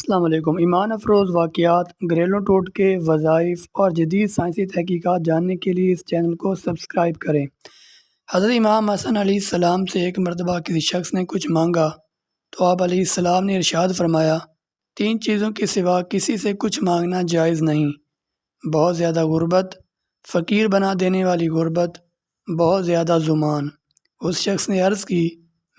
السلام علیکم۔ ایمان افروز واقعات، گھریلو ٹوٹکے، وظائف اور جدید سائنسی تحقیقات جاننے کے لیے اس چینل کو سبسکرائب کریں۔ حضرت امام حسن علیہ السلام سے ایک مرتبہ کسی شخص نے کچھ مانگا تو آپ علیہ السلام نے ارشاد فرمایا، 3 چیزوں کے سوا کسی سے کچھ مانگنا جائز نہیں: بہت زیادہ غربت، فقیر بنا دینے والی غربت، بہت زیادہ زمان۔ اس شخص نے عرض کی،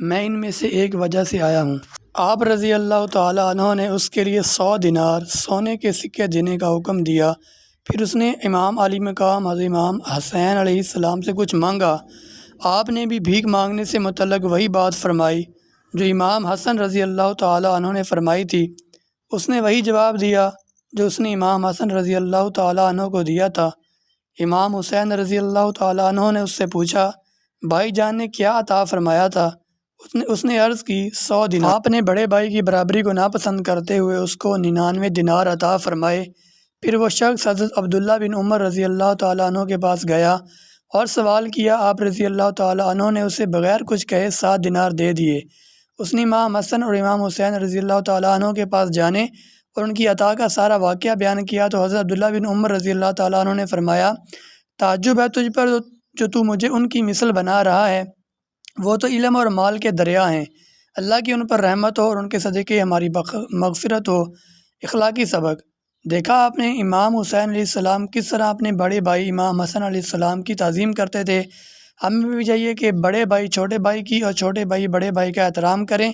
میں ان میں سے ایک وجہ سے آیا ہوں۔ آپ رضی اللہ تعالیٰ عنہ نے اس کے لیے 100 دینار سونے کے سکے دینے کا حکم دیا۔ پھر اس نے امام علی مقام حضرت امام حسین علیہ السلام سے کچھ مانگا۔ آپ نے بھی بھیک مانگنے سے متعلق وہی بات فرمائی جو امام حسن رضی اللہ تعالیٰ عنہ نے فرمائی تھی۔ اس نے وہی جواب دیا جو اس نے امام حسن رضی اللہ تعالیٰ عنہ کو دیا تھا۔ امام حسین رضی اللہ تعالیٰ عنہ نے اس سے پوچھا، بھائی جان نے کیا عطا فرمایا تھا؟ اس نے عرض کی، 100 دینار۔ آپ نے بڑے بھائی کی برابری کو ناپسند کرتے ہوئے اس کو 99 دینار عطا فرمائے۔ پھر وہ شخص حضرت عبداللہ بن عمر رضی اللہ تعالیٰ عنہ کے پاس گیا اور سوال کیا۔ آپ رضی اللہ تعالیٰ عنہ نے اسے بغیر کچھ کہے 7 دینار دے دیے۔ اس نے امام حسن اور امام حسین رضی اللہ تعالیٰ عنہ کے پاس جانے اور ان کی عطا کا سارا واقعہ بیان کیا تو حضرت عبداللہ بن عمر رضی اللہ تعالیٰ عنہ نے فرمایا، تعجب ہے تجھ پر جو تو مجھے ان کی مثل بنا رہا ہے۔ وہ تو علم اور مال کے دریا ہیں، اللہ کی ان پر رحمت ہو اور ان کے صدقے ہماری مغفرت ہو۔ اخلاقی سبق: دیکھا آپ نے امام حسین علیہ السلام کس طرح اپنے بڑے بھائی امام حسن علیہ السلام کی تعظیم کرتے تھے۔ ہمیں بھی چاہیے کہ بڑے بھائی چھوٹے بھائی کی اور چھوٹے بھائی بڑے بھائی کا احترام کریں۔